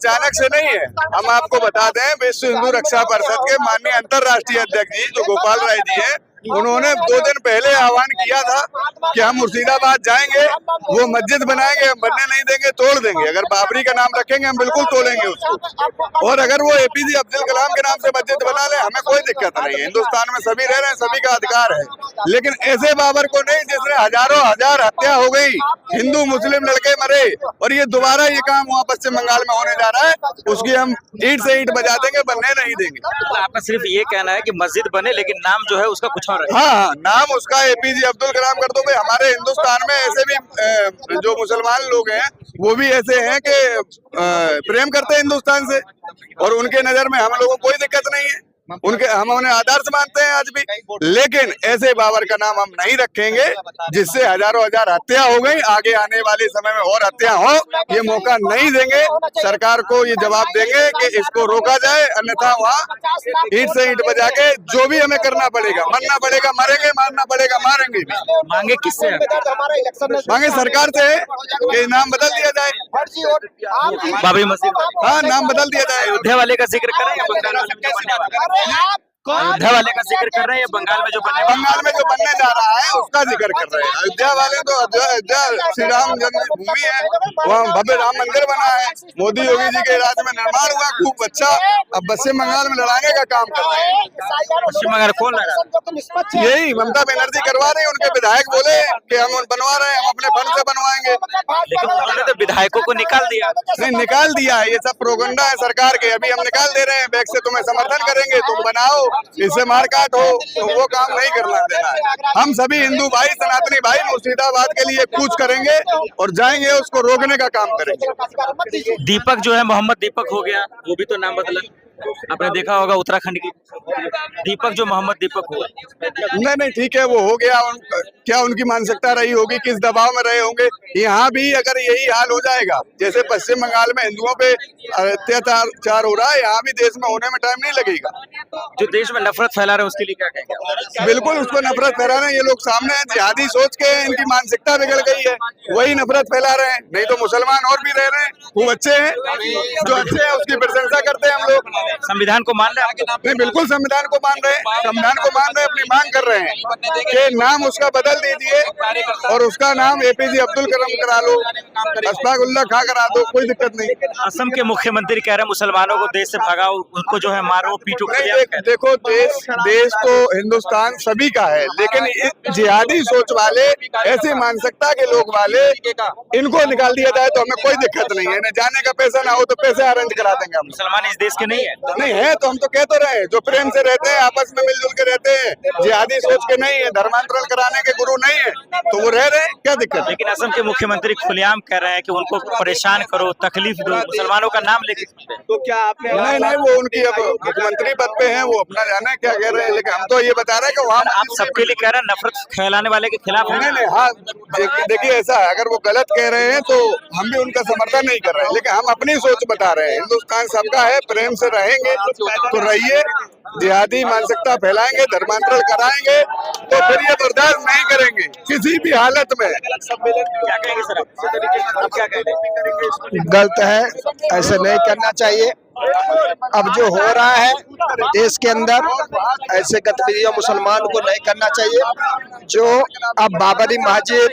अचानक से नहीं है। हम आपको बता दें, विश्व हिंदू रक्षा परिषद के माननीय अंतर्राष्ट्रीय अध्यक्ष जी जो गोपाल राय जी हैं, उन्होंने 2 दिन पहले आह्वान किया था कि हम मुर्शिदाबाद जाएंगे, वो मस्जिद बनाएंगे, हम बनने नहीं देंगे, तोड़ देंगे। अगर बाबरी का नाम रखेंगे हम बिल्कुल तोड़ेंगे उसको। और अगर वो एपीजे अब्दुल कलाम के नाम से मस्जिद बना ले, हमें कोई दिक्कत नहीं है। हिंदुस्तान में सभी रह रहे हैं, सभी का अधिकार है, लेकिन ऐसे बाबर को नहीं जिसने हजारों हजार हत्या हो गई, हिंदू मुस्लिम लड़के मरे, और ये दोबारा ये काम वहाँ पश्चिम बंगाल में होने जा रहा है, उसकी हम ईंट से ईंट बजा देंगे, बनने नहीं देंगे। आपका सिर्फ ये कहना है कि मस्जिद बने, लेकिन नाम जो है उसका कुछ और है। हाँ, नाम उसका एपीजे अब्दुल कलाम कर दो भाई। हमारे हिंदुस्तान में ऐसे भी जो मुसलमान लोग हैं वो भी ऐसे हैं कि प्रेम करते हैं हिंदुस्तान से, और उनके नजर में हम लोगों को कोई दिक्कत नहीं है, उनके हम उन्हें आदर्श मानते हैं आज भी। लेकिन ऐसे बाबर का नाम हम नहीं रखेंगे जिससे हजारों हजार हत्या हो गई, आगे आने वाले समय में और हत्या हो, ये मौका नहीं देंगे। सरकार को ये जवाब देंगे कि इसको रोका जाए, अन्यथा वहाँ ईंट से ईंट बजा के जो भी हमें करना पड़ेगा, मरना पड़ेगा मरेंगे, मारना पड़ेगा मारेंगे भी। मांगे किससे? मांगे सरकार से कि नाम बदल दिया जाए, बाबरी मस्जिद। हाँ, नाम बदल दिया जाए। अयोध्या वाले का जिक्र करें या बंगाल वाले में जो बनने वाला है? अयोध्या वाले का जिक्र कर रहे हैं या बंगाल में जो बनने वाला है? बंगाल में जो बनने जा रहा है उसका जिक्र कर रहे हैं। अयोध्या वाले तो अयोध्या श्री राम जन्मभूमि है, वहाँ भव्य राम मंदिर बना है, मोदी योगी जी के राज में निर्माण हुआ, खूब अच्छा। अब पश्चिम बंगाल में लड़ाने का काम कर रहे हैं। पश्चिम बंगाल कौन लड़ा? यही ममता बनर्जी करवा रही है, उनके विधायक बोले कि हम बनवा रहे हैं, हम अपने फंड से बनवाएंगे। लेकिन उन्होंने तो विधायकों को निकाल दिया। नहीं, निकाल दिया है, ये सब प्रोगंडा है सरकार के। अभी हम निकाल दे रहे हैं, बैग से तुम्हें समर्थन करेंगे, तुम बनाओ, इससे मारकाट हो, तो वो काम नहीं करना देना है। हम सभी हिंदू भाई, सनातनी भाई मुर्शिदाबाद के लिए कूच करेंगे और जाएंगे, उसको रोकने का काम करेंगे। दीपक जो है मोहम्मद दीपक हो गया, वो भी तो नाम बदला। आपने देखा होगा उत्तराखंड की दीपक जो मोहम्मद दीपक हुआ। नहीं, ठीक है, वो हो गया। क्या उनकी मानसिकता रही होगी, किस दबाव में रहे होंगे। यहाँ भी अगर यही हाल हो जाएगा, जैसे पश्चिम बंगाल में हिंदुओं पे अत्याचार हो रहा है, यहाँ भी देश में होने में टाइम नहीं लगेगा। जो देश में नफरत फैला रहे हैं उसके लिए क्या कहेंगे? बिल्कुल, उसको नफरत फैला रहे हैं ये लोग, सामने है, जिहादी सोच के इनकी मानसिकता बिगड़ गई है, वही नफरत फैला रहे हैं। नहीं तो मुसलमान और भी रह रहे हैं, वो अच्छे हैं, जो अच्छे हैं उसकी प्रशंसा करते हैं हम लोग। संविधान को मान रहे हैं? नहीं, बिल्कुल संविधान को मान रहे हैं, संविधान को मान रहे हैं, अपनी मांग कर रहे हैं कि नाम उसका बदल दीजिए और उसका नाम एपीजे अब्दुल कलाम करा लो, अशफाकुल्लाह खां करा दो, कोई दिक्कत नहीं। असम के मुख्यमंत्री कह रहे हैं मुसलमानों को देश से भगाओ, उनको जो है मारो पीटो। देखो, देश तो हिंदुस्तान सभी का है, लेकिन जिहादी सोच वाले, ऐसी मानसिकता के लोग वाले, इनको निकाल दिया जाए तो हमें कोई दिक्कत नहीं है। इन्हें जाने का पैसा ना हो तो पैसे अरेंज करा देंगे हम। मुसलमान इस देश के नहीं है? नहीं है तो हम तो कह तो रहे हैं, जो प्रेम से रहते हैं, आपस में मिलजुल के रहते हैं, जिहादी सोच के नहीं है, धर्मांतरण कराने के गुरु नहीं है, तो वो रह रहे हैं, क्या दिक्कत है? लेकिन असम के मुख्यमंत्री खुलेआम कह रहे हैं कि उनको परेशान करो, तकलीफ दो, मुसलमानों का नाम लेके। तो क्या आपने? नहीं, वो उनकी अब मुख्यमंत्री पद पे हैं, वो अपना जाना है क्या कह रहे हैं, लेकिन हम तो ये बता रहे हैं कि वहाँ आप सबके लिए कह रहे हैं नफरत फैलाने वाले के खिलाफ। नहीं, हाँ, देखिए ऐसा है, अगर वो गलत कह रहे हैं तो हम भी उनका समर्थन नहीं कर रहे हैं, लेकिन हम अपनी सोच बता रहे हैं। हिंदुस्तान सबका है, प्रेम से रहेंगे तो रहिए, जिहादी मानसिकता फैलाएंगे, धर्मांतरण कराएंगे तो फिर ये बर्दाश्त नहीं करेंगे किसी भी हालत में। क्या कहेंगे सर आप क्या कहेंगे? गलत है, ऐसे नहीं करना चाहिए। अब जो हो रहा है देश के अंदर, ऐसे गतिविधियां मुसलमान को नहीं करना चाहिए। जो अब बाबरी मस्जिद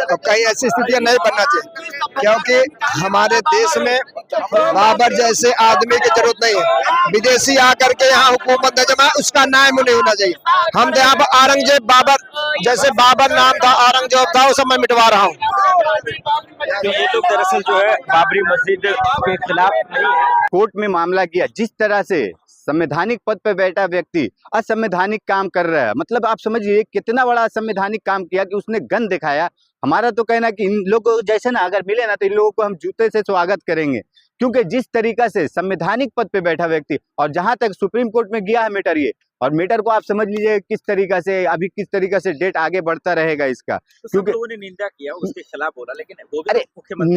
और कहीं ऐसी स्थितियां नहीं बनना चाहिए, क्योंकि हमारे देश में बाबर जैसे आदमी की जरूरत नहीं है। विदेशी आकर के यहाँ हुकूमत न जमाए, उसका नाम नहीं होना चाहिए। हम तो यहाँ पर औरंगजेब बाबर, जैसे बाबर नाम था, औरंगजेब था, वो सब मैं मिटवा रहा हूँ। ये लोग दरअसल जो है बाबरी मस्जिद के खिलाफ नहीं है। कोर्ट में मामला किया, जिस तरह से संवैधानिक पद पर बैठा व्यक्ति असंवैधानिक काम कर रहा है, मतलब आप समझिए कितना बड़ा असंवैधानिक काम किया कि उसने गन दिखाया। हमारा तो कहना कि इन लोगों जैसे ना अगर मिले ना तो इन लोगों को हम जूते से स्वागत करेंगे, क्योंकि जिस तरीका से संवैधानिक पद पे बैठा व्यक्ति, और जहां तक सुप्रीम कोर्ट में गया है मैटर, ये और मैटर को आप समझ लीजिए किस तरीका से अभी किस तरीका से डेट आगे बढ़ता रहेगा इसका। तो क्योंकि लोगों ने निंदा किया, उसके खिलाफ बोला, लेकिन वो भी अरे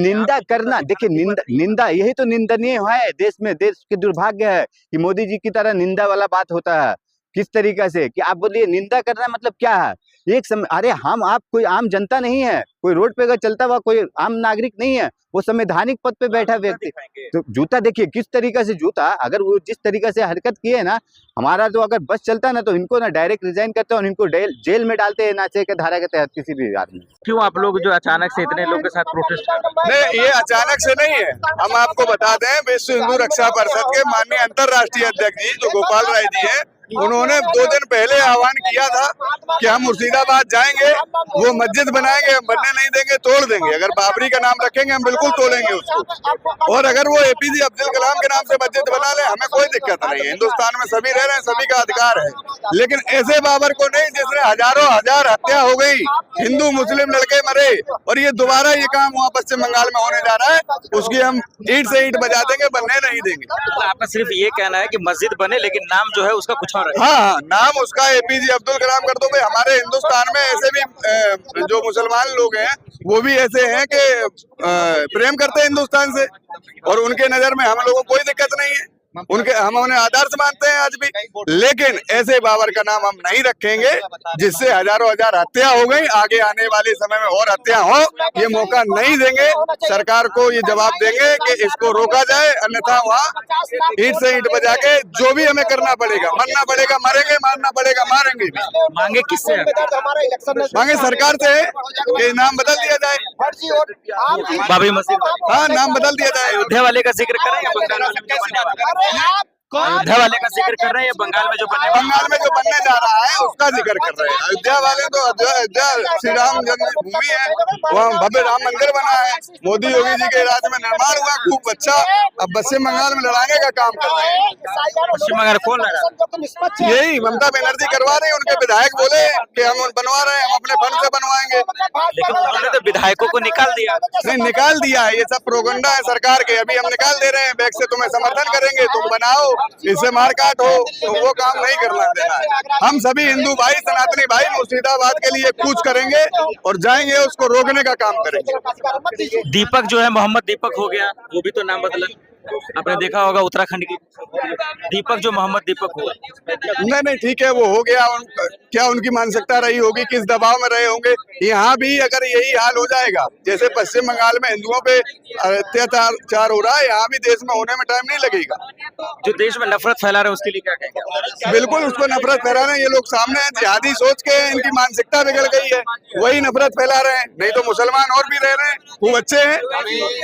निंदा करना, देखिए निंदा यही तो निंदनीय है देश में। देश के दुर्भाग्य है कि मोदी जी की तरह निंदा वाला बात होता है। किस तरीका से कि आप बोलिए निंदा करना मतलब क्या है एक समय, अरे हम आप कोई आम जनता नहीं है, कोई रोड पे अगर चलता हुआ कोई आम नागरिक नहीं है, वो संवैधानिक पद पे बैठा व्यक्ति। तो जूता देखिए किस तरीके से जूता, अगर वो जिस तरीके से हरकत किए ना, हमारा तो अगर बस चलता ना तो इनको ना डायरेक्ट रिजाइन करते और इनको जेल में डालते हैं नाचे के धारा के तहत किसी भी आदमी। क्यों आप लोग जो अचानक से इतने लोग के साथ प्रोटेस्ट कर रहे हैं? नहीं, ये अचानक से नहीं है। हम आपको बता दें, विश्व हिंदू रक्षा परिषद के माननीय अंतर्राष्ट्रीय अध्यक्ष जी जो गोपाल राय जी हैं, उन्होंने 2 दिन पहले आह्वान किया था कि हम मुर्शिदाबाद जाएंगे, वो मस्जिद बनाएंगे, हम बनने नहीं देंगे, तोड़ देंगे। अगर बाबरी का नाम रखेंगे हम बिल्कुल तोड़ेंगे उसको। और अगर वो एपीजे अब्दुल कलाम के नाम से मस्जिद बना ले, हमें कोई दिक्कत नहीं है। हिंदुस्तान में सभी रह रहे हैं, सभी का अधिकार है। लेकिन ऐसे बाबर को नहीं जिसने हजारों हजार हत्या हो गई, हिंदू मुस्लिम लड़के मरे, और ये दोबारा ये काम वहाँ पश्चिम बंगाल में होने जा रहा है, उसकी हम ईंट से ईंट बजा देंगे, बनने नहीं देंगे। तो आपका सिर्फ ये कहना है कि मस्जिद बने लेकिन नाम जो है उसका कुछ और है। हाँ, नाम उसका एपीजे अब्दुल कलाम कर दो। भाई हमारे हिंदुस्तान में ऐसे भी जो मुसलमान लोग हैं वो भी ऐसे हैं कि प्रेम करते हैं हिंदुस्तान से, और उनके नजर में हम लोगों को कोई दिक्कत नहीं है। उनके हम उन्हें आदर्श मानते हैं आज भी, लेकिन ऐसे बाबर का नाम हम नहीं रखेंगे जिससे हजारों हजार हत्या हो गई। आगे आने वाले समय में और हत्या हो, ये मौका नहीं देंगे। सरकार को ये जवाब देंगे कि इसको रोका जाए, अन्यथा वहाँ ईंट से ईंट बजा के जो भी हमें करना पड़ेगा, मरना पड़ेगा मरेंगे, मारना पड़ेगा मारेंगे। मांगे किससे है? मांगे सरकार से कि नाम बदल दिया जाए, बाबरी मस्जिद। हाँ, नाम बदल दिया जाए। अयोध्या वाले का जिक्र करें या बंगाल वाले में जो बनने वाला है? अयोध्या वाले का जिक्र कर रहे हैं या बंगाल में जो बनने वाला है? बंगाल में जो बनने जा रहा है उसका जिक्र कर रहे हैं। अयोध्या वाले तो अयोध्या श्री राम जन्मभूमि है, वहाँ भव्य राम मंदिर बना है, मोदी योगी जी के राज में निर्माण हुआ, खूब अच्छा। अब पश्चिम बंगाल में लड़ाने का काम कर रहे हैं। पश्चिम बंगाल कौन लगा? यही ममता बनर्जी करवा रही है। उनके विधायक बोले कि हम बनवा रहे हैं, हम अपने फंड से बनवाएंगे। लेकिन उन्होंने तो विधायकों को निकाल दिया। नहीं, निकाल दिया है, ये सब प्रोगंडा है सरकार के। अभी हम निकाल दे रहे हैं, बैग से तुम्हें समर्थन करेंगे, तुम बनाओ, इससे मारकाट हो, तो वो काम नहीं करना देना है। हम सभी हिंदू भाई, सनातनी भाई मुर्शिदाबाद के लिए कूच करेंगे और जाएंगे, उसको रोकने का काम करेंगे। दीपक जो है मोहम्मद दीपक हो गया, वो भी तो नाम बदला। आपने देखा होगा उत्तराखंड की दीपक जो मोहम्मद दीपक हुआ। नहीं, ठीक है, वो हो गया। क्या उनकी मानसिकता रही होगी, किस दबाव में रहे होंगे। यहाँ भी अगर यही हाल हो जाएगा, जैसे पश्चिम बंगाल में हिंदुओं पे अत्याचार हो रहा है, यहाँ भी देश में होने में टाइम नहीं लगेगा। जो देश में नफरत फैला रहे हैं उसके लिए क्या कहेंगे? बिल्कुल, उसको नफरत फैला रहे हैं। ये लोग सामने हैं, जिहादी सोच के इनकी मानसिकता बिगड़ गई है, वही नफरत फैला रहे हैं। नहीं तो मुसलमान और भी रह रहे हैं, खूब अच्छे हैं।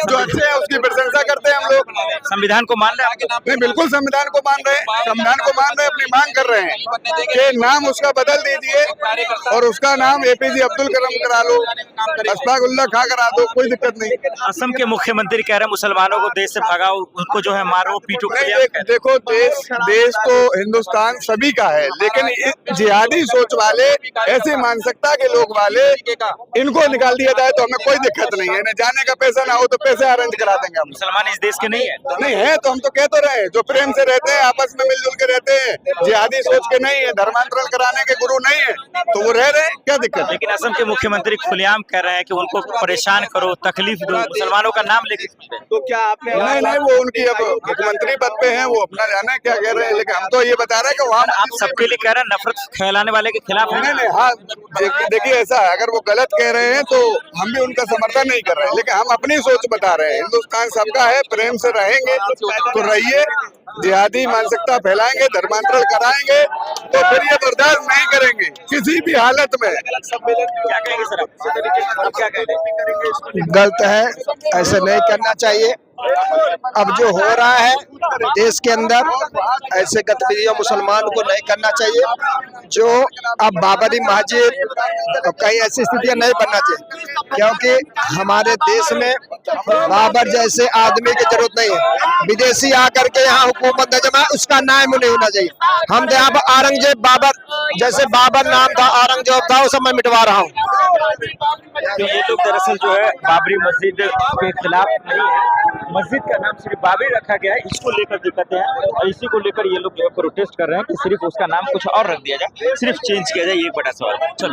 जो अच्छे हैं उसकी प्रशंसा करते हैं हम लोग। संविधान को मान रहे हैं? नहीं, बिल्कुल संविधान को मान रहे हैं, संविधान को मान रहे हैं। अपनी मांग कर रहे हैं कि नाम उसका बदल दीजिए और उसका नाम एपीजे अब्दुल कलाम करा लो, अशफाकुल्लाह खां करा दो, कोई दिक्कत नहीं। असम के मुख्यमंत्री कह रहे हैं मुसलमानों को देश से भगाओ, उनको जो है मारो पीटो। देखो, देश तो हिंदुस्तान सभी का है, लेकिन जिहादी सोच वाले, ऐसी मानसिकता के लोग वाले, इनको निकाल दिया जाए तो हमें कोई दिक्कत नहीं है। इन्हें जाने का पैसा ना हो तो पैसे अरेंज करा देंगे हम। मुसलमान इस देश के नहीं है? नहीं है तो हम तो कह तो रहे हैं, जो प्रेम से रहते हैं, आपस में मिलजुल के रहते हैं, जिहादी सोच के नहीं है, धर्मांतरण कराने के गुरु नहीं है, तो वो रह रहे हैं, क्या दिक्कत है? लेकिन असम के मुख्यमंत्री खुलेआम कह रहे हैं कि उनको परेशान करो, तकलीफ दो, मुसलमानों का नाम लेके। तो क्या आपने? नहीं, वो उनकी अब मुख्यमंत्री पद पे हैं, वो अपना जाना है क्या कह रहे हैं, लेकिन हम तो ये बता रहे हैं कि वहाँ आप सबके लिए कह रहे हैं नफरत फैलाने वाले के खिलाफ है। नहीं, हाँ, देखिए ऐसा है, अगर वो गलत कह रहे हैं तो हम भी उनका समर्थन नहीं कर रहे हैं, लेकिन हम अपनी सोच बता रहे हैं। हिंदुस्तान सबका है, प्रेम से रहेंगे तो रहिए। जिहादी मानसिकता फैलाएंगे, धर्मांतरण कराएंगे तो फिर ये बर्दाश्त नहीं करेंगे किसी भी हालत में। क्या कहेंगे सर आप क्या कहेंगे? गलत है, ऐसे नहीं करना चाहिए। अब जो हो रहा है देश के अंदर, ऐसे गतिविधियां मुसलमान को नहीं करना चाहिए। जो अब बाबरी मस्जिद तो कहीं ऐसी स्थितियां नहीं बनना चाहिए, क्योंकि हमारे देश में बाबर जैसे आदमी की जरूरत नहीं है। विदेशी आकर के यहाँ हुकूमत नजम है, उसका नाम नहीं होना चाहिए। हम यहाँ पर औरंगजेब बाबर जैसे बाबर नाम था, औरंगजेब था, वो सब मैं मिटवा रहा हूँ। तो ये लोग दरअसल जो है बाबरी मस्जिद के खिलाफ नहीं है, मस्जिद का नाम सिर्फ बाबरी रखा गया है, इसको लेकर दिक्कत है और इसी को लेकर ये लोग प्रोटेस्ट कर रहे हैं कि सिर्फ उसका नाम कुछ और रख दिया जाए, सिर्फ चेंज किया जाए। ये एक बड़ा सवाल है। चलो।